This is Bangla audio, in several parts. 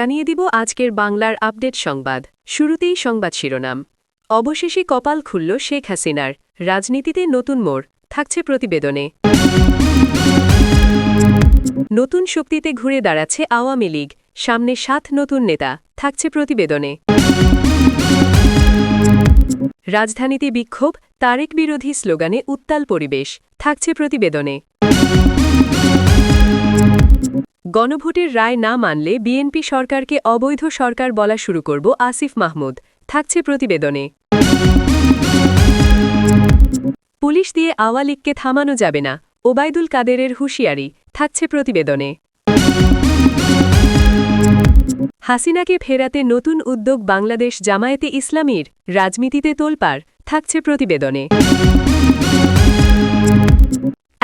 জানিয়ে দিব আজকের বাংলার আপডেট সংবাদ। শুরুতেই সংবাদ শিরোনাম। অবশেষে কপাল খুলল শেখ হাসিনার, রাজনীতিতে নতুন মোড়, থাকছে প্রতিবেদনে। নতুন শক্তিতে ঘুরে দাঁড়াচ্ছে আওয়ামী লীগ, সামনে ৭ নতুন নেতা, থাকছে প্রতিবেদনে। রাজধানীতে বিক্ষোভ, তারেক বিরোধী স্লোগানে উত্তাল পরিবেশ, থাকছে প্রতিবেদনে। গণভোটের রায় না মানলে বিএনপি সরকারকে অবৈধ সরকার বলা শুরু করব আসিফ মাহমুদ, থাকছে প্রতিবেদনে। পুলিশ দিয়ে আওয়ামী লীগকে থামানো যাবে না, ওবায়দুল কাদেরের হুঁশিয়ারি, থাকছে প্রতিবেদনে। হাসিনাকে ফেরাতে নতুন উদ্যোগ বাংলাদেশ জামায়াতে ইসলামীর, রাজনীতিতে তোলপাড়, থাকছে প্রতিবেদনে।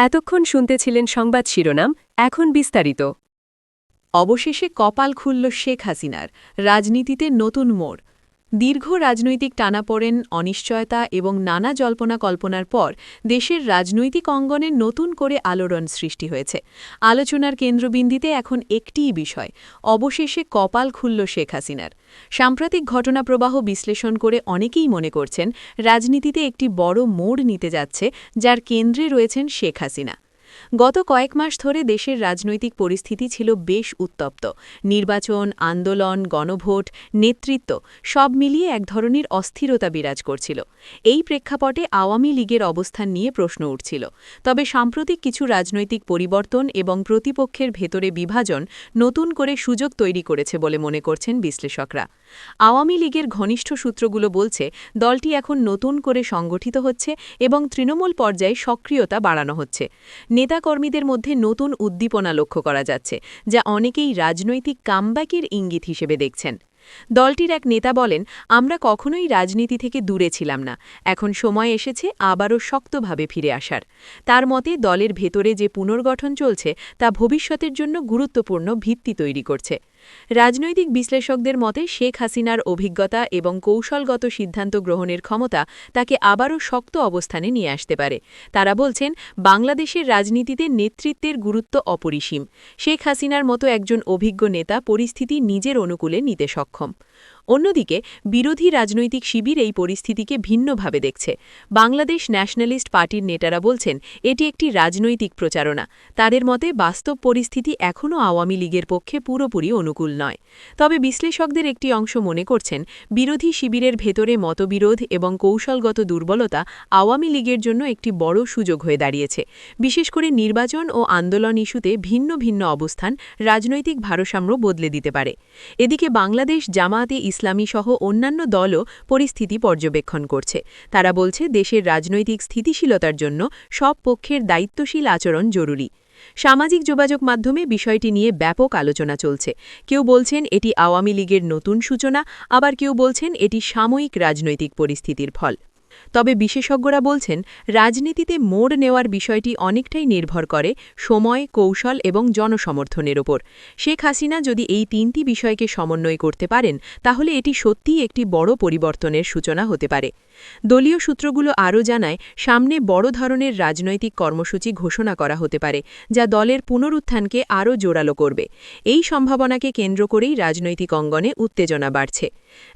এতক্ষণ শুনতেছিলেন সংবাদ শিরোনাম, এখন বিস্তারিত। অবশেষে কপাল খুলল শেখ হাসিনার, রাজনীতিতে নতুন মোড়। দীর্ঘ রাজনৈতিক টানাপোড়েন, অনিশ্চয়তা এবং নানা জল্পনা কল্পনার পর দেশের রাজনৈতিক অঙ্গনে নতুন করে আলোড়ন সৃষ্টি হয়েছে। আলোচনার কেন্দ্রবিন্দুতে এখন একটিই বিষয়, অবশেষে কপাল খুলল শেখ হাসিনার। সাম্প্রতিক ঘটনাপ্রবাহ বিশ্লেষণ করে অনেকেই মনে করছেন রাজনীতিতে একটি বড় মোড় নিতে যাচ্ছে, যার কেন্দ্রে রয়েছেন শেখ হাসিনা। গত কয়েক মাস ধরে দেশের রাজনৈতিক পরিস্থিতি ছিল বেশ উত্তপ্ত। নির্বাচন, আন্দোলন, গণভোট, নেতৃত্ব সব মিলিয়ে এক ধরনের অস্থিরতা বিরাজ করছিল। এই প্রেক্ষাপটে আওয়ামী লীগের অবস্থান নিয়ে প্রশ্ন উঠছিল। তবে সাম্প্রতিক কিছু রাজনৈতিক পরিবর্তন এবং প্রতিপক্ষের ভেতরে বিভাজন নতুন করে সুযোগ তৈরি করেছে বলে মনে করছেন বিশ্লেষকরা। আওয়ামী লীগের ঘনিষ্ঠ সূত্রগুলো বলছে দলটি এখন নতুন করে সংগঠিত হচ্ছে এবং তৃণমূল পর্যায়ে সক্রিয়তা বাড়ানো হচ্ছে। নেতাকর্মীদের মধ্যে নতুন উদ্দীপনা লক্ষ্য করা যাচ্ছে, যা অনেকেই রাজনৈতিক কামব্যাকের ইঙ্গিত হিসেবে দেখছেন। দলটির এক নেতা বলেন, আমরা কখনোই রাজনীতি থেকে দূরে ছিলাম না, এখন সময় এসেছে আবারও শক্তভাবে ফিরে আসার। তার মতে দলের ভেতরে যে পুনর্গঠন চলছে তা ভবিষ্যতের জন্য গুরুত্বপূর্ণ ভিত্তি তৈরি করছে। রাজনৈতিক বিশ্লেষকদের মতে শেখ হাসিনার অভিজ্ঞতা এবং কৌশলগত সিদ্ধান্ত গ্রহণের ক্ষমতা তাকে আবারও শক্ত অবস্থানে নিয়ে আসতে পারে। তারা বলছেন, বাংলাদেশের রাজনীতিতে নেতৃত্বের গুরুত্ব অপরিসীম। শেখ হাসিনার মতো একজন অভিজ্ঞ নেতা পরিস্থিতি নিজের অনুকূলে নিতে সক্ষম। অন্যদিকে বিরোধী রাজনৈতিক শিবির এই পরিস্থিতিকে ভিন্নভাবে দেখছে। বাংলাদেশ ন্যাশনালিস্ট পার্টির নেতারা বলছেন, এটি একটি রাজনৈতিক প্রচারণা। তাদের মতে বাস্তব পরিস্থিতি এখনও আওয়ামী লীগের পক্ষে পুরোপুরি অনুকূল নয়। তবে বিশ্লেষকদের একটি অংশ মনে করছেন, বিরোধী শিবিরের ভেতরে মতবিরোধ এবং কৌশলগত দুর্বলতা আওয়ামী লীগের জন্য একটি বড় সুযোগ হয়ে দাঁড়িয়েছে। বিশেষ করে নির্বাচন ও আন্দোলন ইস্যুতে ভিন্ন ভিন্ন অবস্থান রাজনৈতিক ভারসাম্য বদলে দিতে পারে। এদিকে বাংলাদেশ জামায়াতে ইসলামী সহ অন্যান্য দলও পরিস্থিতি পর্যবেক্ষণ করছে। তারা বলছে, দেশের রাজনৈতিক স্থিতিশীলতার জন্য সব পক্ষের দায়িত্বশীল আচরণ জরুরি। সামাজিক যোগাযোগ মাধ্যমে বিষয়টি নিয়ে ব্যাপক আলোচনা চলছে। কেউ বলছেন এটি আওয়ামী লীগের নতুন সূচনা, আবার কেউ বলছেন এটি সাময়িক রাজনৈতিক পরিস্থিতির ফল। তবে বিশেষজ্ঞরা বলছেন, রাজনীতিতে মোড় নেওয়ার বিষয়টি অনেকটাই নির্ভর করে সময়, কৌশল এবং জনসমর্থনের ওপর। শেখ হাসিনা যদি এই তিনটি বিষয়কে সমন্বয় করতে পারেন, তাহলে এটি সত্যিই একটি বড় পরিবর্তনের সূচনা হতে পারে। দলীয় সূত্রগুলো আরও জানায়, সামনে বড় ধরনের রাজনৈতিক কর্মসূচি ঘোষণা করা হতে পারে, যা দলের পুনরুত্থানকে আরও জোরালো করবে। এই সম্ভাবনাকে কেন্দ্র করেই রাজনৈতিক অঙ্গনে উত্তেজনা বাড়ছে।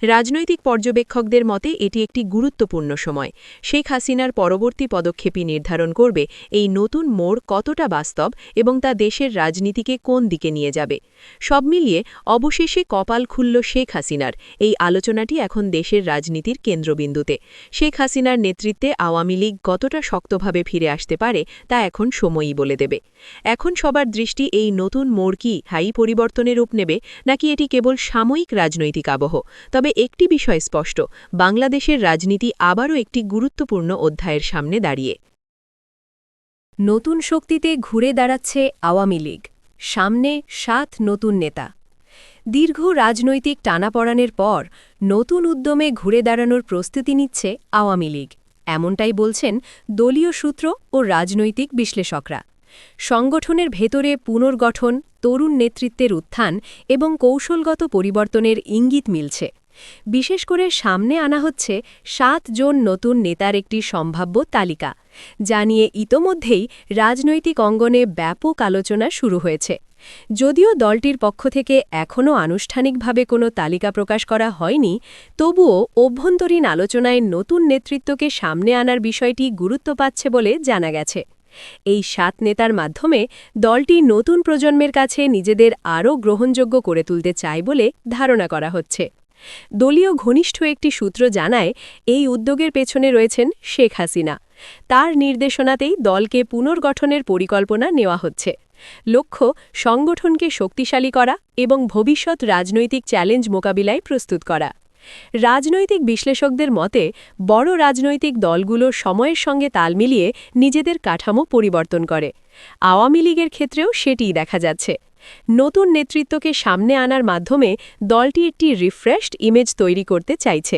রাজনৈতিক পর্যবেক্ষকদের মতে এটি একটি গুরুত্বপূর্ণ সময়। শেখ হাসিনার পরবর্তী পদক্ষেপই নির্ধারণ করবে এই নতুন মোড় কতটা বাস্তব এবং তা দেশের রাজনীতিকে কোন দিকে নিয়ে যাবে। সব মিলিয়ে অবশেষে কপাল খুলল শেখ হাসিনার, এই আলোচনাটি এখন দেশের রাজনীতির কেন্দ্রবিন্দুতে। শেখ হাসিনার নেতৃত্বে আওয়ামী লীগ কতটা শক্তভাবে ফিরে আসতে পারে তা এখন সময়ই বলে দেবে। এখন সবার দৃষ্টি এই নতুন মোড় কি স্থায়ী পরিবর্তনের রূপ নেবে, নাকি এটি কেবল সাময়িক রাজনৈতিক আবহ। তবে একটি বিষয় স্পষ্ট, বাংলাদেশের রাজনীতি আবারও একটি গুরুত্বপূর্ণ অধ্যায়ের সামনে দাঁড়িয়ে। নতুন শক্তিতে ঘুরে দাঁড়াচ্ছে আওয়ামী লীগ, সামনে ৭ নতুন নেতা। দীর্ঘ রাজনৈতিক টানাপড়ানের পর নতুন উদ্যমে ঘুরে দাঁড়ানোর প্রস্তুতি নিচ্ছে আওয়ামী লীগ, এমনটাই বলছেন দলীয় সূত্র ও রাজনৈতিক বিশ্লেষকরা। সংগঠনের ভেতরে পুনর্গঠন, তরুণ নেতৃত্বের উত্থান এবং কৌশলগত পরিবর্তনের ইঙ্গিত মিলছে। বিশেষ করে সামনে আনা হচ্ছে ৭ জন নতুন নেতার একটি সম্ভাব্য তালিকা, যা নিয়ে ইতোমধ্যেই রাজনৈতিক অঙ্গনে ব্যাপক আলোচনা শুরু হয়েছে। যদিও দলটির পক্ষ থেকে এখনও আনুষ্ঠানিকভাবে কোনো তালিকা প্রকাশ করা হয়নি, তবুও অভ্যন্তরীণ আলোচনায় নতুন নেতৃত্বকে সামনে আনার বিষয়টি গুরুত্ব পাচ্ছে বলে জানা গেছে। এই 7 নেতার মাধ্যমে দলটি নতুন প্রজন্মের কাছে নিজেদের আরও গ্রহণযোগ্য করে তুলতে চায় বলে ধারণা করা হচ্ছে। দলীয় ঘনিষ্ঠ একটি সূত্র জানায়, এই উদ্যোগের পেছনে রয়েছেন শেখ হাসিনা। তার নির্দেশনাতেই দলকে পুনর্গঠনের পরিকল্পনা নেওয়া হচ্ছে। লক্ষ্য সংগঠনকে শক্তিশালী করা এবং ভবিষ্যৎ রাজনৈতিক চ্যালেঞ্জ মোকাবিলায় প্রস্তুত করা। রাজনৈতিক বিশ্লেষকদের মতে বড় রাজনৈতিক দলগুলো সময়ের সঙ্গে তাল মিলিয়ে নিজেদের কাঠামো পরিবর্তন করে। আওয়ামী লীগের ক্ষেত্রেও সেটিই দেখা যাচ্ছে। নতুন নেতৃত্বকে সামনে আনার মাধ্যমে দলটি একটি রিফ্রেশড ইমেজ তৈরি করতে চাইছে।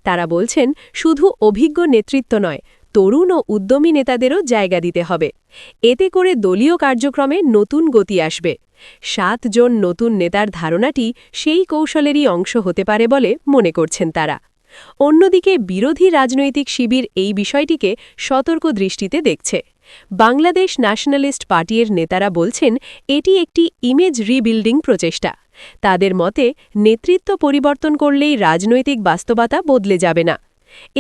তারা বলছেন, শুধু অভিজ্ঞ নেতৃত্ব নয়, তরুণ ও উদ্যমী নেতাদেরও জায়গা দিতে হবে। এতে করে দলীয় কার্যক্রমে নতুন গতি আসবে। 7 জন নতুন নেতার ধারণাটি সেই কৌশলেরই অংশ হতে পারে বলে মনে করছেন তারা। অন্যদিকে বিরোধী রাজনৈতিক শিবির এই বিষয়টিকে সতর্ক দৃষ্টিতে দেখছে। বাংলাদেশ ন্যাশনালিস্ট পার্টির নেতারা বলছেন, এটি একটি ইমেজ রিবিল্ডিং প্রচেষ্টা। তাদের মতে নেতৃত্ব পরিবর্তন করলেই রাজনৈতিক বাস্তবতা বদলে যাবে না।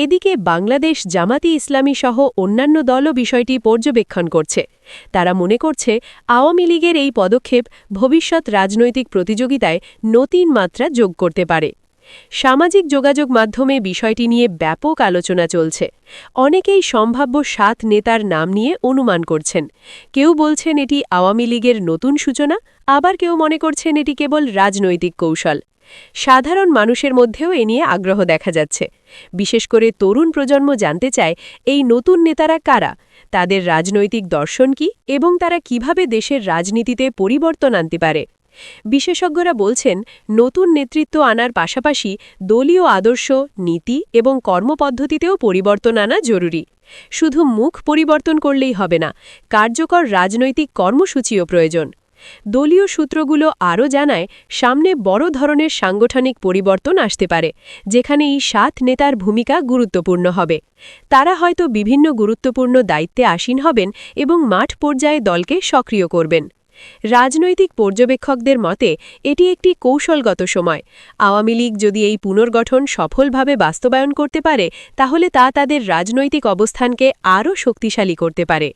এদিকে বাংলাদেশ জামাতি ইসলামী সহ অন্যান্য দলও বিষয়টি পর্যবেক্ষণ করছে। তারা মনে করছে, আওয়ামী লীগের এই পদক্ষেপ ভবিষ্যৎ রাজনৈতিক প্রতিযোগিতায় নতুন মাত্রা যোগ করতে পারে। সামাজিক যোগাযোগ মাধ্যমে বিষয়টি নিয়ে ব্যাপক আলোচনা চলছে। অনেকেই সম্ভাব্য 7 নেতার নাম নিয়ে অনুমান করছেন। কেউ বলছেন এটি আওয়ামী লীগের নতুন সূচনা, আবার কেউ মনে করছেন এটি কেবল রাজনৈতিক কৌশল। সাধারণ মানুষের মধ্যেও এ নিয়ে আগ্রহ দেখা যাচ্ছে। বিশেষ করে তরুণ প্রজন্ম জানতে চায়, এই নতুন নেতারা কারা, তাদের রাজনৈতিক দর্শন কি এবং তারা কিভাবে দেশের রাজনীতিতে পরিবর্তন আনতে পারে। বিশেষজ্ঞরা বলছেন, নতুন নেতৃত্ব আনার পাশাপাশি দলীয় আদর্শ, নীতি এবং কর্মপদ্ধতিতেও পরিবর্তন আনা জরুরি। শুধু মুখ পরিবর্তন করলেই হবে না, কার্যকর রাজনৈতিক কর্মসূচিও প্রয়োজন। দলীয় সূত্রগুলো আরও জানায়, সামনে বড় ধরনের সাংগঠনিক পরিবর্তন আসতে পারে, যেখানে এই 7 নেতার ভূমিকা গুরুত্বপূর্ণ হবে। তারা হয়তো বিভিন্ন গুরুত্বপূর্ণ দায়িত্বে আসীন হবেন এবং মাঠ পর্যায়ে দলকে সক্রিয় করবেন। রাজনৈতিক পর্যবেক্ষকদের মতে এটি একটি কৌশলগত সময়। আওয়ামী লীগ যদি এই পুনর্গঠন সফলভাবে বাস্তবায়ন করতে পারে, তাহলে তা তাদের রাজনৈতিক অবস্থানকে আরও শক্তিশালী করতে পারে।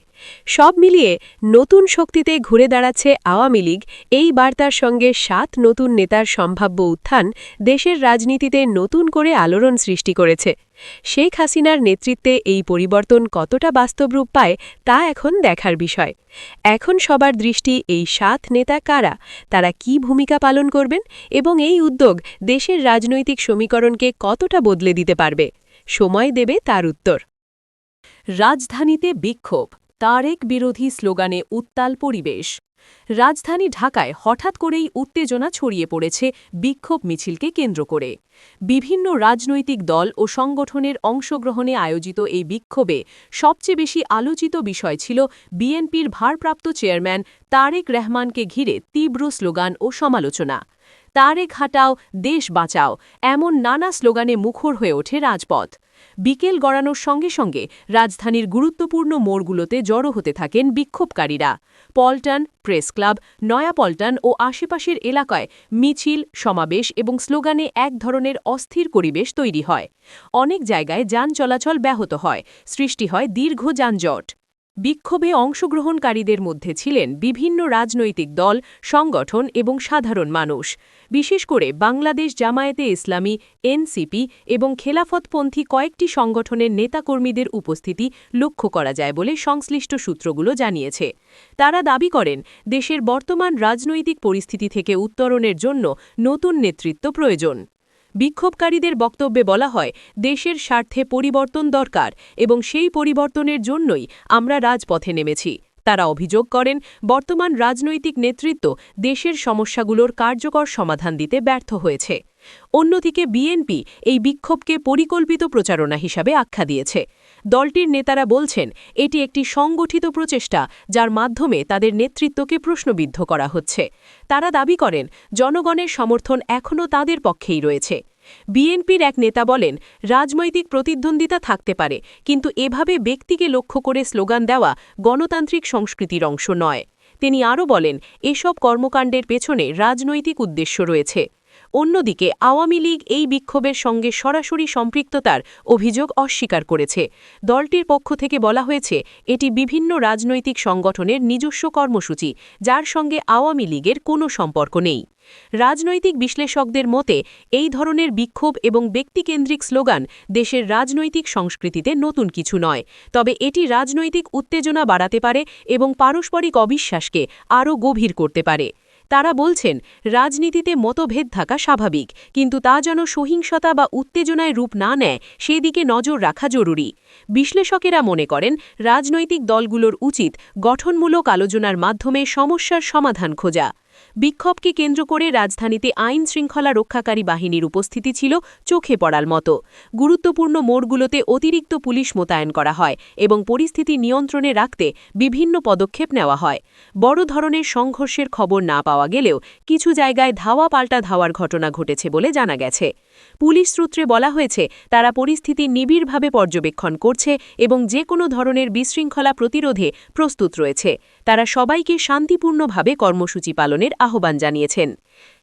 সব মিলিয়ে নতুন শক্তিতে ঘুরে দাঁড়াচ্ছে আওয়ামী লীগ। এই বার্তার সঙ্গে 7 নতুন নেতার সম্ভাব্য উত্থান দেশের রাজনীতিতে নতুন করে আলোড়ন সৃষ্টি করেছে। শেখ হাসিনার নেতৃত্বে এই পরিবর্তন কতটা বাস্তব রূপ পায় তা এখন দেখার বিষয়। এখন সবার দৃষ্টি এই 7 নেতা কারা, তারা কি ভূমিকা পালন করবেন এবং এই উদ্যোগ দেশের রাজনৈতিক সমীকরণকে কতটা বদলে দিতে পারবে। সময় দেবে তার উত্তর। রাজধানীতে বিক্ষোভ, তারেক বিরোধী স্লোগানে উত্তাল পরিবেশ। রাজধানী ঢাকায় হঠাৎ করেই উত্তেজনা ছড়িয়ে পড়েছে বিক্ষোভ মিছিলকে কেন্দ্র করে। বিভিন্ন রাজনৈতিক দল ও সংগঠনের অংশগ্রহণে আয়োজিত এই বিক্ষোভে সবচেয়ে বেশি আলোচিত বিষয় ছিল বিএনপির ভারপ্রাপ্ত চেয়ারম্যান তারেক রহমানকে ঘিরে তীব্র স্লোগান ও সমালোচনা। তারেক হাটাও, দেশ বাঁচাও, এমন নানা স্লোগানে মুখর হয়ে ওঠে রাজপথ। বিকেল গড়ানোর সঙ্গে সঙ্গে রাজধানীর গুরুত্বপূর্ণ মোড়গুলোতে জড়ো হতে থাকেন বিক্ষোভকারীরা। পল্টন, প্রেস ক্লাব, নয়াপল্টন ও আশেপাশের এলাকায় মিছিল, সমাবেশ এবং স্লোগানে এক ধরনের অস্থির পরিবেশ তৈরি হয়। অনেক জায়গায় যান চলাচল ব্যাহত হয়, সৃষ্টি হয় দীর্ঘ যানজট। বিক্ষোভে অংশগ্রহণকারীদের মধ্যে ছিলেন বিভিন্ন রাজনৈতিক দল, সংগঠন এবং সাধারণ মানুষ। বিশেষ করে বাংলাদেশ জামায়াতে ইসলামী, এনসিপি এবং খেলাফতপন্থী কয়েকটি সংগঠনের নেতাকর্মীদের উপস্থিতি লক্ষ্য করা যায় বলে সংশ্লিষ্ট সূত্রগুলো জানিয়েছে। তারা দাবি করেন, দেশের বর্তমান রাজনৈতিক পরিস্থিতি থেকে উত্তরণের জন্য নতুন নেতৃত্ব প্রয়োজন। বিক্ষোভকারীদের বক্তব্যে বলা হয়, দেশের স্বার্থে পরিবর্তন দরকার এবং সেই পরিবর্তনের জন্যই আমরা রাজপথে নেমেছি। তারা অভিযোগ করেন, বর্তমান রাজনৈতিক নেতৃত্ব দেশের সমস্যাগুলোর কার্যকর সমাধান দিতে ব্যর্থ হয়েছে। অন্যদিকে বিএনপি এই বিক্ষোভকে পরিকল্পিত প্রচারণা হিসাবে আখ্যা দিয়েছে। দলটির নেতারা বলছেন, এটি একটি সংগঠিত প্রচেষ্টা, যার মাধ্যমে তাদের নেতৃত্বকে প্রশ্নবিদ্ধ করা হচ্ছে। তারা দাবি করেন, জনগণের সমর্থন এখনও তাদের পক্ষেই রয়েছে। বিএনপির এক নেতা বলেন, রাজনৈতিক প্রতিদ্বন্দ্বিতা থাকতে পারে, কিন্তু এভাবে ব্যক্তিকে লক্ষ্য করে স্লোগান দেওয়া গণতান্ত্রিক সংস্কৃতির অংশ নয়। তিনি আরও বলেন, এসব কর্মকাণ্ডের পেছনে রাজনৈতিক উদ্দেশ্য রয়েছে। অন্যদিকে আওয়ামী লীগ এই বিক্ষোভের সঙ্গে সরাসরি সম্পৃক্ততার অভিযোগ অস্বীকার করেছে। দলটির পক্ষ থেকে বলা হয়েছে, এটি বিভিন্ন রাজনৈতিক সংগঠনের নিজস্ব কর্মসূচি, যার সঙ্গে আওয়ামী লীগের কোনো সম্পর্ক নেই। রাজনৈতিক বিশ্লেষকদের মতে, এই ধরনের বিক্ষোভ এবং ব্যক্তিকেন্দ্রিক স্লোগান দেশের রাজনৈতিক সংস্কৃতিতে নতুন কিছু নয়, তবে এটি রাজনৈতিক উত্তেজনা বাড়াতে পারে এবং পারস্পরিক অবিশ্বাসকে আরও গভীর করতে পারে। তারা বলছেন, রাজনীতিতে মতভেদ থাকা স্বাভাবিক, কিন্তু তা যেন সহিংসতা বা উত্তেজনায় রূপ না নেয় সেদিকে নজর রাখা জরুরি। বিশ্লেষকেরা মনে করেন, রাজনৈতিক দলগুলোর উচিত গঠনমূলক আলোচনার মাধ্যমে সমস্যার সমাধান খোঁজা। বিক্ষোভকে কেন্দ্র করে রাজধানীতে আইন শৃঙ্খলা রক্ষাকারী বাহিনীর উপস্থিতি ছিল চোখে পড়ার মতো। গুরুত্বপূর্ণ মোড়গুলোতে অতিরিক্ত পুলিশ মোতায়েন করা হয় এবং পরিস্থিতি নিয়ন্ত্রণে রাখতে বিভিন্ন পদক্ষেপ নেওয়া হয়। বড় ধরনের সংঘর্ষের খবর না পাওয়া গেলেও কিছু জায়গায় ধাওয়া পাল্টা ধাওয়ার ঘটনা ঘটেছে বলে জানা গেছে। পুলিশ সূত্রে বলা হয়েছে, তারা পরিস্থিতি নিবিড়ভাবে পর্যবেক্ষণ করছে এবং যে কোনো ধরনের বিশৃঙ্খলা প্রতিরোধে প্রস্তুত রয়েছে। তারা সবাইকে শান্তিপূর্ণভাবে কর্মসূচি পালনের আহ্বান জানিয়েছেন।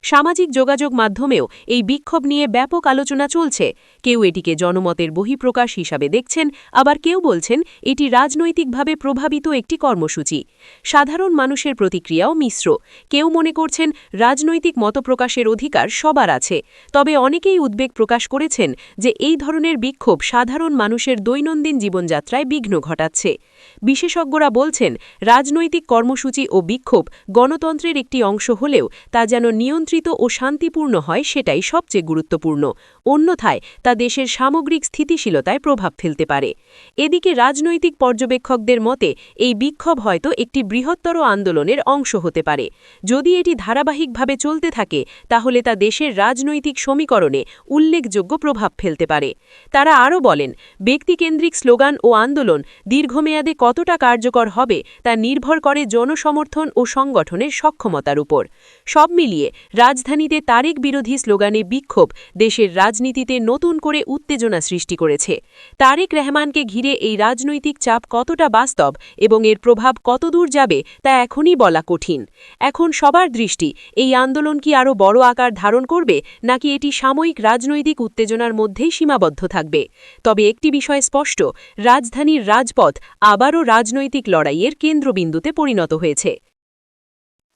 সামাজিক যোগাযোগ মাধ্যমেও এই বিক্ষোভ নিয়ে ব্যাপক আলোচনা চলছে। কেউ এটিকে জনমতের বহিঃপ্রকাশ হিসাবে দেখছেন, আবার কেউ বলছেন এটি রাজনৈতিকভাবে প্রভাবিত একটি কর্মসূচি। সাধারণ মানুষের প্রতিক্রিয়াও মিশ্র। কেউ মনে করছেন, রাজনৈতিক মতপ্রকাশের অধিকার সবার আছে, তবে অনেকেই উদ্বেগ প্রকাশ করেছেন যে এই ধরনের বিক্ষোভ সাধারণ মানুষের দৈনন্দিন জীবনযাত্রায় বিঘ্ন ঘটাচ্ছে। বিশেষজ্ঞরা বলছেন, রাজনৈতিক কর্মসূচি ও বিক্ষোভ গণতন্ত্রের একটি অংশ হলেও তা যেন নিয়ন্ত্রিত ও শান্তিপূর্ণ হয়, সেটাই সবচেয়ে গুরুত্বপূর্ণ। অন্যথায় তা দেশের সামগ্রিক স্থিতিশীলতায় প্রভাব ফেলতে পারে। এদিকে রাজনৈতিক পর্যবেক্ষকদের মতে, এই বিক্ষোভ হয়তো একটি বৃহত্তর আন্দোলনের অংশ হতে পারে। যদি এটি ধারাবাহিকভাবে চলতে থাকে, তাহলে তা দেশের রাজনৈতিক সমীকরণে উল্লেখযোগ্য প্রভাব ফেলতে পারে। তারা আরও বলেন, ব্যক্তিকেন্দ্রিক স্লোগান ও আন্দোলন দীর্ঘমেয়াদে কতটা কার্যকর হবে তা নির্ভর করে জনসমর্থন ও সংগঠনের সক্ষমতার উপর। সব মিলিয়ে রাজধানীতে তারেক বিরোধী স্লোগানে বিক্ষোভ দেশের রাজনীতিতে নতুন করে উত্তেজনা সৃষ্টি করেছে। তারেক রহমানকে ঘিরে এই রাজনৈতিক চাপ কতটা বাস্তব এবং এর প্রভাব কতদূর যাবে তা এখনই বলা কঠিন। এখন সবার দৃষ্টি, এই আন্দোলন কি আরও বড় আকার ধারণ করবে, নাকি এটি সাময়িক রাজনৈতিক উত্তেজনার মধ্যেই সীমাবদ্ধ থাকবে। তবে একটি বিষয় স্পষ্ট, রাজধানীর রাজপথ আবারও রাজনৈতিক লড়াইয়ের কেন্দ্রবিন্দুতে পরিণত হয়েছে।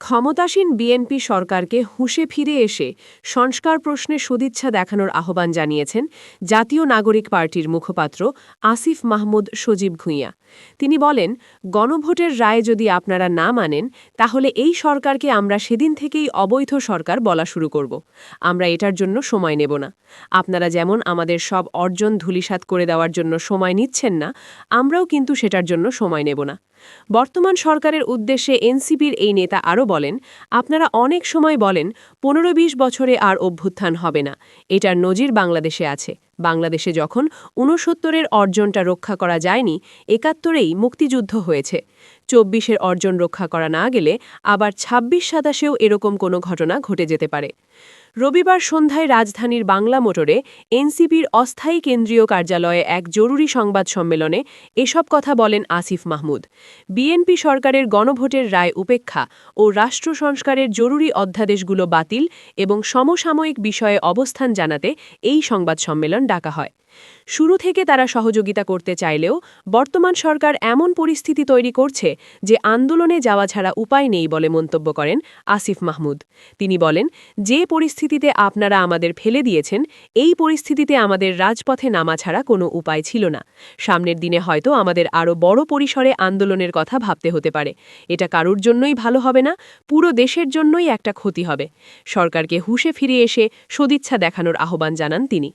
ক্ষমতাসীন বিএনপি সরকারকে হুঁশে ফিরে এসে সংস্কার প্রশ্নে সদিচ্ছা দেখানোর আহ্বান জানিয়েছেন জাতীয় নাগরিক পার্টির মুখপাত্র আসিফ মাহমুদ সজীব ভুঁইয়া। তিনি বলেন, গণভোটের রায় যদি আপনারা না মানেন, তাহলে এই সরকারকে আমরা সেদিন থেকেই অবৈধ সরকার বলা শুরু করব। আমরা এটার জন্য সময় নেব না। আপনারা যেমন আমাদের সব অর্জন ধূলিসাৎ করে দেওয়ার জন্য সময় নিচ্ছেন না, আমরাও কিন্তু সেটার জন্য সময় নেব না। বর্তমান সরকারের উদ্দেশ্যে এনসিপির এই নেতা আরও বলেন, আপনারা অনেক সময় বলেন 15-20 বছরে আর অভ্যুত্থান হবে না। এটার নজির বাংলাদেশে আছে। বাংলাদেশে যখন 69-এর অর্জনটা রক্ষা করা যায়নি, 71-এই মুক্তিযুদ্ধ হয়েছে। 24-এর অর্জন রক্ষা করা না গেলে আবার 26-27-এও এরকম কোনো ঘটনা ঘটে যেতে পারে। রবিবার সন্ধ্যায় রাজধানীর বাংলা মোটরে এনসিপির অস্থায়ী কেন্দ্রীয় কার্যালয়ে এক জরুরি সংবাদ সম্মেলনে এসব কথা বলেন আসিফ মাহমুদ। বিএনপি সরকারের গণভোটের রায় উপেক্ষা ও রাষ্ট্র সংস্কারের জরুরি অধ্যাদেশগুলো বাতিল এবং সমসাময়িক বিষয়ে অবস্থান জানাতে এই সংবাদ সম্মেলন ডাকা হয়। শুরু থেকে তারা সহযোগিতা করতে চাইলেও বর্তমান সরকার এমন পরিস্থিতি তৈরি করছে যে আন্দোলনে যাওয়া ছাড়া উপায় নেই বলে মন্তব্য করেন আসিফ মাহমুদ। তিনি বলেন, যে পরিস্থিতিতে আপনারা আমাদের ফেলে দিয়েছেন, এই পরিস্থিতিতে আমাদের রাজপথে নামা ছাড়া কোনো উপায় ছিল না। সামনের দিনে হয়তো আমাদের আরও বড় পরিসরে আন্দোলনের কথা ভাবতে হতে পারে। এটা কারুর জন্যই ভালো হবে না, পুরো দেশের জন্যই একটা ক্ষতি হবে। সরকারকে হুঁশে ফিরে এসে সদিচ্ছা দেখানোর আহ্বান জানান তিনি।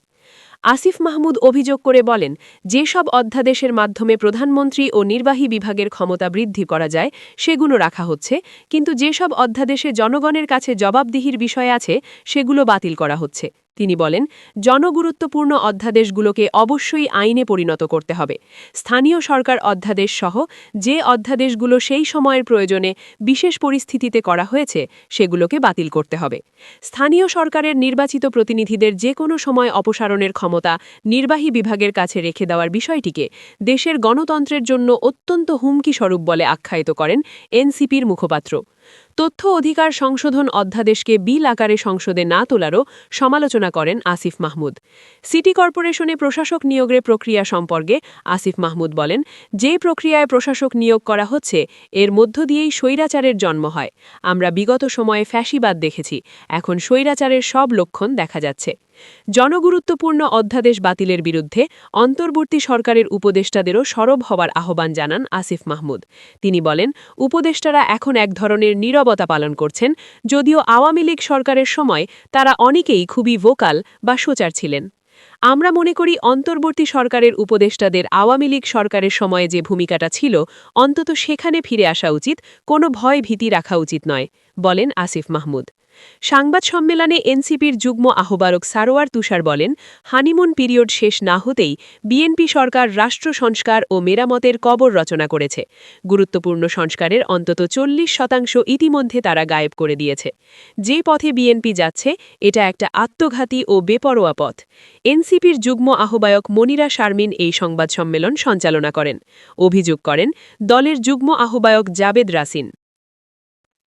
আসিফ মাহমুদ অভিযোগ করে বলেন, যেসব অধ্যাদেশের মাধ্যমে প্রধানমন্ত্রী ও নির্বাহী বিভাগের ক্ষমতা বৃদ্ধি করা যায় সেগুলো রাখা হচ্ছে, কিন্তু যেসব অধ্যাদেশে জনগণের কাছে জবাবদিহির বিষয় আছে সেগুলো বাতিল করা হচ্ছে। তিনি বলেন, জনগুরুত্বপূর্ণ অধ্যাদেশগুলোকে অবশ্যই আইনে পরিণত করতে হবে। স্থানীয় সরকার অধ্যাদেশ সহ যে অধ্যাদেশগুলো সেই সময়ের প্রয়োজনে বিশেষ পরিস্থিতিতে করা হয়েছে সেগুলোকে বাতিল করতে হবে। স্থানীয় সরকারের নির্বাচিত প্রতিনিধিদের যে কোনো সময় অপসারণের ক্ষমতা নির্বাহী বিভাগের কাছে রেখে দেওয়ার বিষয়টিকে দেশের গণতন্ত্রের জন্য অত্যন্ত হুমকিস্বরূপ বলে আখ্যায়িত করেন এনসিপির মুখপাত্র। তথ্য অধিকার সংশোধন অধ্যাদেশকে বিল আকারে সংসদে না তোলারও সমালোচনা করেন আসিফ মাহমুদ। সিটি কর্পোরেশনে প্রশাসক নিয়োগের প্রক্রিয়া সম্পর্কে আসিফ মাহমুদ বলেন, যে প্রক্রিয়ায় প্রশাসক নিয়োগ করা হচ্ছে এর মধ্য দিয়েই স্বৈরাচারের জন্ম হয়। আমরা বিগত সময়ে ফ্যাসিবাদ দেখেছি, এখন স্বৈরাচারের সব লক্ষণ দেখা যাচ্ছে। জনগুরুত্বপূর্ণ অধ্যাদেশ বাতিলের বিরুদ্ধে অন্তর্বর্তী সরকারের উপদেষ্টাদেরও সরব হওয়ার আহ্বান জানান আসিফ মাহমুদ। তিনি বলেন, উপদেষ্টারা এখন এক ধরনের নীরবতা পালন করছেন, যদিও আওয়ামী লীগ সরকারের সময় তারা অনেকেই খুবই ভোকাল বা সোচ্চার ছিলেন। আমরা মনে করি অন্তর্বর্তী সরকারের উপদেষ্টাদের আওয়ামী লীগ সরকারের সময়ে যে ভূমিকাটা ছিল অন্তত সেখানে ফিরে আসা উচিত, কোনো ভয় ভীতি রাখা উচিত নয়, বলেন আসিফ মাহমুদ। সংবাদ সম্মেলনে এনসিপির যুগ্ম আহ্বায়ক সারোয়ার তুষার বলেন, হানিমুন পিরিয়ড শেষ না হতেই বিএনপি সরকার রাষ্ট্র সংস্কার ও মেরামতের কবর রচনা করেছে। গুরুত্বপূর্ণ সংস্কারের অন্তত 40% ইতিমধ্যে তারা গায়েব করে দিয়েছে। যে পথে বিএনপি যাচ্ছে এটা একটা আত্মঘাতী ও বেপরোয়া পথ। এনসিপির যুগ্ম আহ্বায়ক মনিরা শারমিন এই সংবাদ সম্মেলন সঞ্চালনা করেন। অভিযোগ করেন দলের যুগ্ম আহ্বায়ক জাবেদ রাসিন।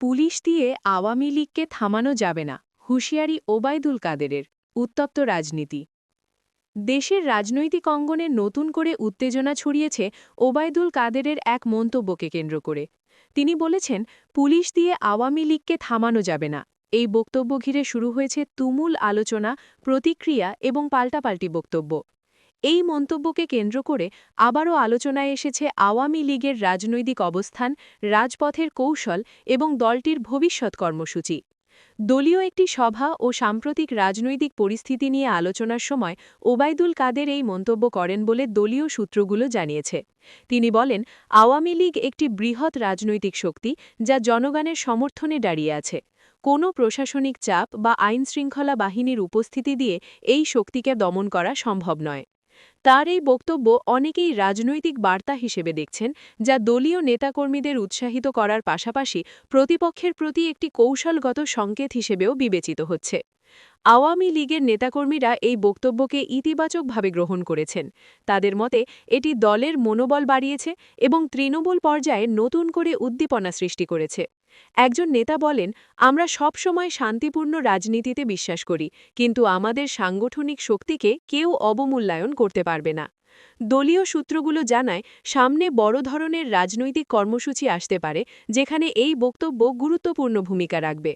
পুলিশ দিয়ে আওয়ামী লীগকে থামানো যাবে না, হুঁশিয়ারি ওবায়দুল কাদেরের। উত্তপ্ত রাজনীতি। দেশের রাজনৈতিক অঙ্গনে নতুন করে উত্তেজনা ছড়িয়েছে ওবায়দুল কাদেরের এক মন্তব্যকে কেন্দ্র করে। তিনি বলেছেন, পুলিশ দিয়ে আওয়ামী লীগকে থামানো যাবে না। এই বক্তব্য ঘিরে শুরু হয়েছে তুমুল আলোচনা, প্রতিক্রিয়া এবং পাল্টাপাল্টি বক্তব্য। এই মন্তব্যকে কেন্দ্র করে আবারও আলোচনায় এসেছে আওয়ামী লীগের রাজনৈতিক অবস্থান, রাজপথের কৌশল এবং দলটির ভবিষ্যৎ কর্মসূচি। দলীয় একটি সভা ও সাম্প্রতিক রাজনৈতিক পরিস্থিতি নিয়ে আলোচনার সময় ওবায়দুল কাদের এই মন্তব্য করেন বলে দলীয় সূত্রগুলো জানিয়েছে। তিনি বলেন, আওয়ামী লীগ একটি বৃহৎ রাজনৈতিক শক্তি যা জনগণের সমর্থনে দাঁড়িয়ে আছে। কোনো প্রশাসনিক চাপ বা আইনশৃঙ্খলা বাহিনীর উপস্থিতি দিয়ে এই শক্তিকে দমন করা সম্ভব নয়। তার এই বক্তব্য অনেকেই রাজনৈতিক বার্তা হিসেবে দেখছেন, যা দলীয় নেতাকর্মীদের উৎসাহিত করার পাশাপাশি প্রতিপক্ষের প্রতি একটি কৌশলগত সংকেত হিসেবেও বিবেচিত হচ্ছে। আওয়ামী লীগের নেতাকর্মীরা এই বক্তব্যকে ইতিবাচকভাবে গ্রহণ করেছেন। তাদের মতে এটি দলের মনোবল বাড়িয়েছে এবং তৃণমূল পর্যায়ে নতুন করে উদ্দীপনা সৃষ্টি করেছে। একজন নেতা বলেন, আমরা সবসময় শান্তিপূর্ণ রাজনীতিতে বিশ্বাস করি, কিন্তু আমাদের সাংগঠনিক শক্তিকে কেউ অবমূল্যায়ন করতে পারবে না। দলীয় সূত্রগুলো জানায়, সামনে বড় ধরনের রাজনৈতিক কর্মসূচি আসতে পারে, যেখানে এই বক্তব্য গুরুত্বপূর্ণ ভূমিকা রাখবে।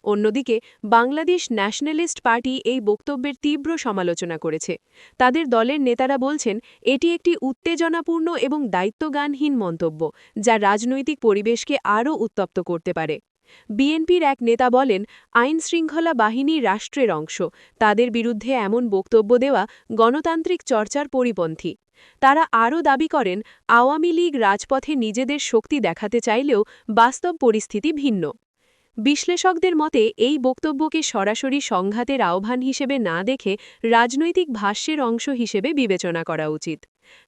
অন্যদিকে বাংলাদেশ ন্যাশনালিস্ট পার্টি এই বক্তব্যের তীব্র সমালোচনা করেছে। তাদের দলের নেতারা বলছেন, এটি একটি উত্তেজনাপূর্ণ এবং দায়িত্বজ্ঞানহীন মন্তব্য, যা রাজনৈতিক পরিবেশকে আরও উত্তপ্ত করতে পারে। বিএনপির এক নেতা বলেন, আইনশৃঙ্খলা বাহিনী রাষ্ট্রের অংশ, তাদের বিরুদ্ধে এমন বক্তব্য দেওয়া গণতান্ত্রিক চর্চার পরিপন্থী। তারা আরও দাবি করেন, আওয়ামী লীগ রাজপথে নিজেদের শক্তি দেখাতে চাইলেও বাস্তব পরিস্থিতি ভিন্ন। বিশ্লেষকদের মতে এই বক্তব্যকে সরাসরি সংঘাতের আহ্বান হিসেবে না দেখে রাজনৈতিক ভাষ্যের অংশ হিসেবে বিবেচনা করা উচিত।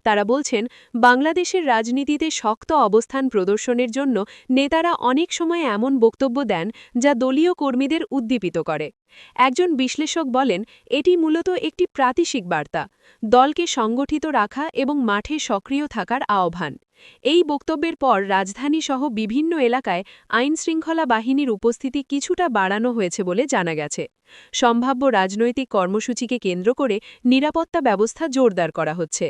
তারা বলছেন, বাংলাদেশের রাজনীতিতে শক্ত অবস্থান প্রদর্শনের জন্য নেতারা অনেক সময় এমন বক্তব্য দেন যা দলীয় কর্মীদের উদ্দীপিত করে। একজন বিশ্লেষক বলেন, এটি মূলত একটি প্রাতিশিক বার্তা, দলকে সংগঠিত রাখা এবং মাঠে সক্রিয় থাকার আহ্বান। এই বক্তব্যের পর রাজধানীসহ বিভিন্ন এলাকায় আইনশৃঙ্খলা বাহিনীর উপস্থিতি কিছুটা বাড়ানো হয়েছে বলে জানা গেছে। সম্ভাব্য রাজনৈতিক কর্মসূচিকে কেন্দ্র করে নিরাপত্তা ব্যবস্থা জোরদার করা হচ্ছে।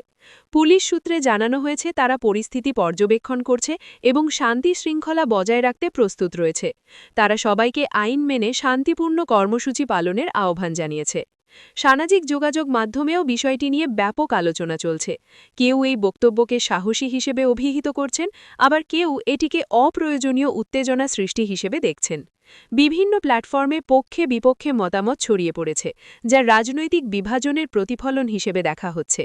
পুলিশ সূত্রে জানানো হয়েছে, তারা পরিস্থিতি পর্যবেক্ষণ করছে এবং শান্তি শৃঙ্খলা বজায় রাখতে প্রস্তুত রয়েছে। তারা সবাইকে আইন মেনে শান্তিপূর্ণ কর্মসূচি পালনের আহ্বান জানিয়েছে। সামাজিক যোগাযোগ মাধ্যমেও বিষয়টি নিয়ে ব্যাপক আলোচনা চলছে। কেউ এই বক্তব্যকে সাহসী হিসেবে অভিহিত করছেন, আবার কেউ এটিকে অপ্রয়োজনীয় উত্তেজনা সৃষ্টি হিসেবে দেখছেন। বিভিন্ন প্ল্যাটফর্মে পক্ষে বিপক্ষে মতামত ছড়িয়ে পড়েছে, যা রাজনৈতিক বিভাজনের প্রতিফলন হিসেবে দেখা হচ্ছে।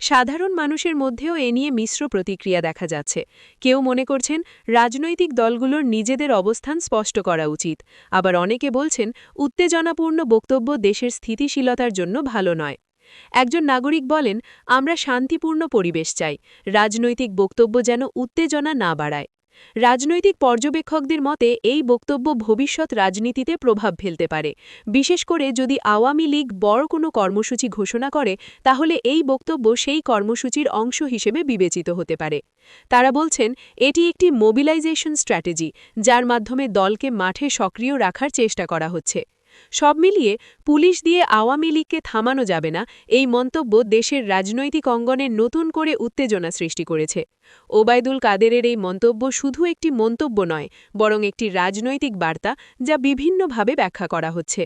সাধারণ মানুষের মধ্যেও এ নিয়ে মিশ্র প্রতিক্রিয়া দেখা যাচ্ছে। কেউ মনে করছেন রাজনৈতিক দলগুলোর নিজেদের অবস্থান স্পষ্ট করা উচিত, আবার অনেকে বলছেন উত্তেজনাপূর্ণ বক্তব্য দেশের স্থিতিশীলতার জন্য ভালো নয়। একজন নাগরিক বলেন, আমরা শান্তিপূর্ণ পরিবেশ চাই, রাজনৈতিক বক্তব্য যেন উত্তেজনা না বাড়ায়। রাজনৈতিক পর্যবেক্ষকদের মতে এই বক্তব্য ভবিষ্যৎ রাজনীতিতে প্রভাব ফেলতে পারে, বিশেষ করে যদি আওয়ামী লীগ বড় কোনো কর্মসূচি ঘোষণা করে, তাহলে এই বক্তব্য সেই কর্মসূচির অংশ হিসেবে বিবেচিত হতে পারে। তারা বলছেন এটি একটি মোবিলাইজেশন স্ট্র্যাটেজি, যার মাধ্যমে দলকে মাঠে সক্রিয় রাখার চেষ্টা করা হচ্ছে। সব মিলিয়ে পুলিশ দিয়ে আওয়ামী লীগকে থামানো যাবে না, এই মন্তব্য দেশের রাজনৈতিক অঙ্গনে নতুন করে উত্তেজনা সৃষ্টি করেছে। ওবায়দুল কাদেরের এই মন্তব্য শুধু একটি মন্তব্য নয়, বরং একটি রাজনৈতিক বার্তা, যা বিভিন্নভাবে ব্যাখ্যা করা হচ্ছে।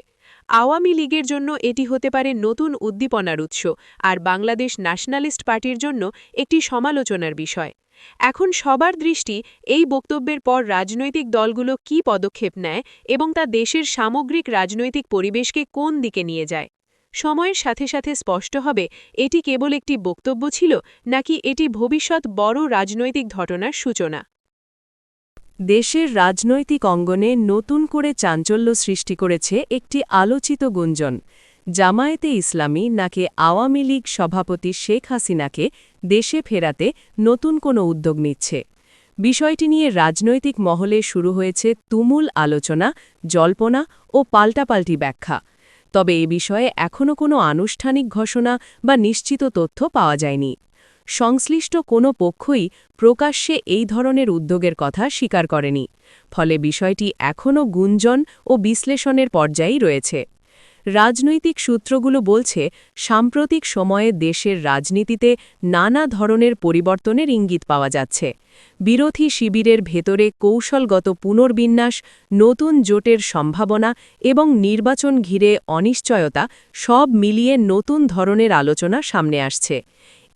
আওয়ামী লীগের জন্য এটি হতে পারে নতুন উদ্দীপনার উৎস, আর বাংলাদেশ ন্যাশনালিস্ট পার্টির জন্য একটি সমালোচনার বিষয়। এখন সবার দৃষ্টি এই বক্তব্যের পর রাজনৈতিক দলগুলো কী পদক্ষেপ নেয় এবং তা দেশের সামগ্রিক রাজনৈতিক পরিবেশকে কোন দিকে নিয়ে যায়। সময়ের সাথে সাথে স্পষ্ট হবে এটি কেবল একটি বক্তব্য ছিল নাকি এটি ভবিষ্যৎ বড় রাজনৈতিক ঘটনার সূচনা। দেশের রাজনৈতিক অঙ্গনে নতুন করে চাঞ্চল্য সৃষ্টি করেছে একটি আলোচিত গুঞ্জন, জামায়াতে ইসলামী নাকি আওয়ামী লীগ সভাপতি শেখ হাসিনাকে দেশে ফেরাতে নতুন কোনো উদ্যোগ নিচ্ছে। বিষয়টি নিয়ে রাজনৈতিক মহলে শুরু হয়েছে তুমুল আলোচনা, জল্পনা ও পাল্টাপাল্টি ব্যাখ্যা। তবে এ বিষয়ে এখনও কোনো আনুষ্ঠানিক ঘোষণা বা নিশ্চিত তথ্য পাওয়া যায়নি। সংশ্লিষ্ট কোনো পক্ষই প্রকাশ্যে এই ধরনের উদ্যোগের কথা স্বীকার করেনি, ফলে বিষয়টি এখনও গুঞ্জন ও বিশ্লেষণের পর্যায়েই রয়েছে। রাজনৈতিক সূত্রগুলো বলছে, সাম্প্রতিক সময়ে দেশের রাজনীতিতে নানা ধরনের পরিবর্তনের ইঙ্গিত পাওয়া যাচ্ছে। বিরোধী শিবিরের ভেতরে কৌশলগত পুনর্বিন্যাস, নতুন জোটের সম্ভাবনা এবং নির্বাচন ঘিরে অনিশ্চয়তা সব মিলিয়ে নতুন ধরনের আলোচনা সামনে আসছে।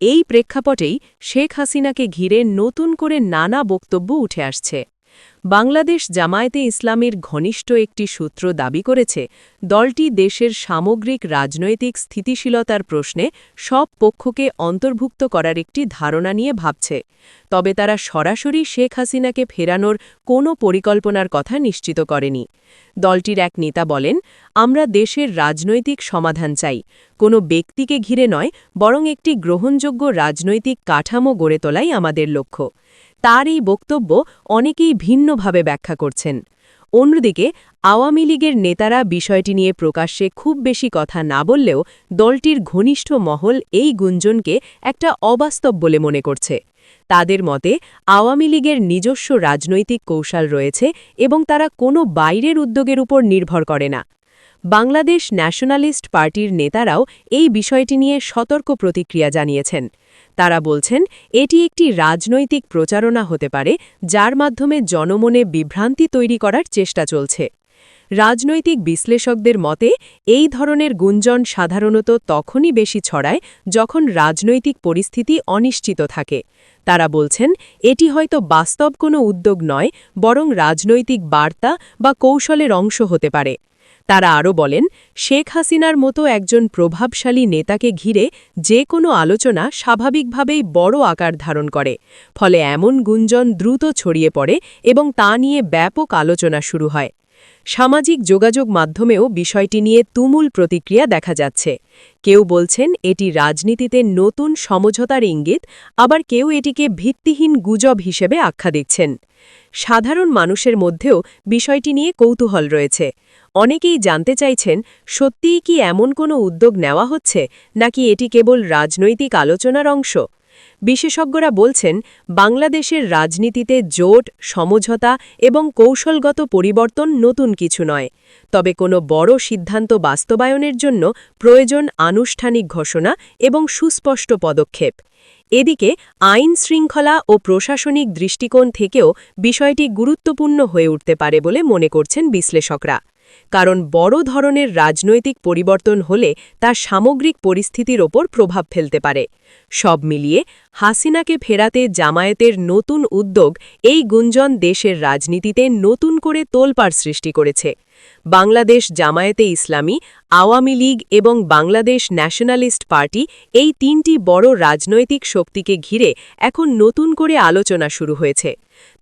এই প্রেক্ষাপটেই শেখ হাসিনাকে ঘিরে নতুন করে নানা বক্তব্য উঠে আসছে। বাংলাদেশ জামায়াতে ইসলামীর ঘনিষ্ঠ একটি সূত্র দাবি করেছে, দলটি দেশের সামগ্রিক রাজনৈতিক স্থিতিশীলতার প্রশ্নে সব পক্ষকে অন্তর্ভুক্ত করার একটি ধারণা নিয়ে ভাবছে। তবে তারা সরাসরি শেখ হাসিনাকে ফেরানোর কোনো পরিকল্পনার কথা নিশ্চিত করেনি। দলটির এক নেতা বলেন, আমরা দেশের রাজনৈতিক সমাধান চাই, কোনো ব্যক্তিকে ঘিরে নয়, বরং একটি গ্রহণযোগ্য রাজনৈতিক কাঠামো গড়ে তোলাই আমাদের লক্ষ্য। তার এই বক্তব্য অনেকেই ভিন্নভাবে ব্যাখ্যা করছেন। অন্যদিকে আওয়ামী লীগের নেতারা বিষয়টি নিয়ে প্রকাশ্যে খুব বেশি কথা না বললেও দলটির ঘনিষ্ঠ মহল এই গুঞ্জনকে একটা অবাস্তব বলে মনে করছে। তাদের মতে আওয়ামী লীগের নিজস্ব রাজনৈতিক কৌশল রয়েছে এবং তারা কোনো বাইরের উদ্যোগের উপর নির্ভর করে না। বাংলাদেশ ন্যাশনালিস্ট পার্টির নেতারাও এই বিষয়টি নিয়ে সতর্ক প্রতিক্রিয়া জানিয়েছেন। তারা বলছেন, এটি একটি রাজনৈতিক প্রচারণা হতে পারে, যার মাধ্যমে জনমনে বিভ্রান্তি তৈরি করার চেষ্টা চলছে। রাজনৈতিক বিশ্লেষকদের মতে এই ধরনের গুঞ্জন সাধারণত তখনই বেশি ছড়ায় যখন রাজনৈতিক পরিস্থিতি অনিশ্চিত থাকে। তারা বলছেন, এটি হয়তো বাস্তব কোনো উদ্যোগ নয়, বরং রাজনৈতিক বার্তা বা কৌশলের অংশ হতে পারে। তারা আরও বলেন, শেখ হাসিনার মতো একজন প্রভাবশালী নেতাকে ঘিরে যে কোনো আলোচনা স্বাভাবিকভাবেই বড় আকার ধারণ করে, ফলে এমন গুঞ্জন দ্রুত ছড়িয়ে পড়ে এবং তা নিয়ে ব্যাপক আলোচনা শুরু হয়। সামাজিক যোগাযোগ মাধ্যমেও বিষয়টি নিয়ে তুমুল প্রতিক্রিয়া দেখা যাচ্ছে। কেউ বলছেন এটি রাজনীতিতে নতুন সমঝোতার ইঙ্গিত, আবার কেউ এটিকে ভিত্তিহীন গুজব হিসেবে আখ্যা দিচ্ছেন। সাধারণ মানুষের মধ্যেও বিষয়টি নিয়ে কৌতূহল রয়েছে। অনেকেই জানতে চাইছেন, সত্যিই কি এমন কোনো উদ্যোগ নেওয়া হচ্ছে, নাকি এটি কেবল রাজনৈতিক আলোচনার অংশ? বিশেষজ্ঞরা বলছেন, বাংলাদেশের রাজনীতিতে জোট, সমঝোতা এবং কৌশলগত পরিবর্তন নতুন কিছু নয়। তবে কোনো বড় সিদ্ধান্ত বাস্তবায়নের জন্য প্রয়োজন আনুষ্ঠানিক ঘোষণা এবং সুস্পষ্ট পদক্ষেপ। এদিকে আইন শৃঙ্খলা ও প্রশাসনিক দৃষ্টিকোণ থেকেও বিষয়টি গুরুত্বপূর্ণ হয়ে উঠতে পারে বলে মনে করছেন বিশ্লেষকরা। কারণ বড় ধরনের রাজনৈতিক পরিবর্তন হলে তা সামগ্রিক পরিস্থিতির ওপর প্রভাব ফেলতে পারে। সব মিলিয়ে হাসিনাকে ফেরাতে জামায়াতের নতুন উদ্যোগ এই গুঞ্জন দেশের রাজনীতিতে নতুন করে তোলপাড় সৃষ্টি করেছে। বাংলাদেশ জামায়াতে ইসলামী, আওয়ামী লীগ এবং বাংলাদেশ ন্যাশনালিস্ট পার্টি এই তিনটি বড় রাজনৈতিক শক্তিকে ঘিরে এখন নতুন করে আলোচনা শুরু হয়েছে।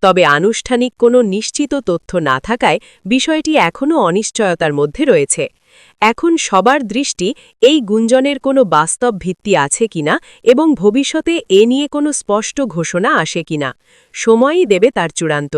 তবে আনুষ্ঠানিক কোনো নিশ্চিত তথ্য না থাকায় বিষয়টি এখনও অনিশ্চয়তার মধ্যে রয়েছে। এখন সবার দৃষ্টি এই গুঞ্জনের কোনো বাস্তব ভিত্তি আছে কিনা এবং ভবিষ্যতে এ নিয়ে কোনো স্পষ্ট ঘোষণা আসে কিনা। সময়ই দেবে তার চূড়ান্ত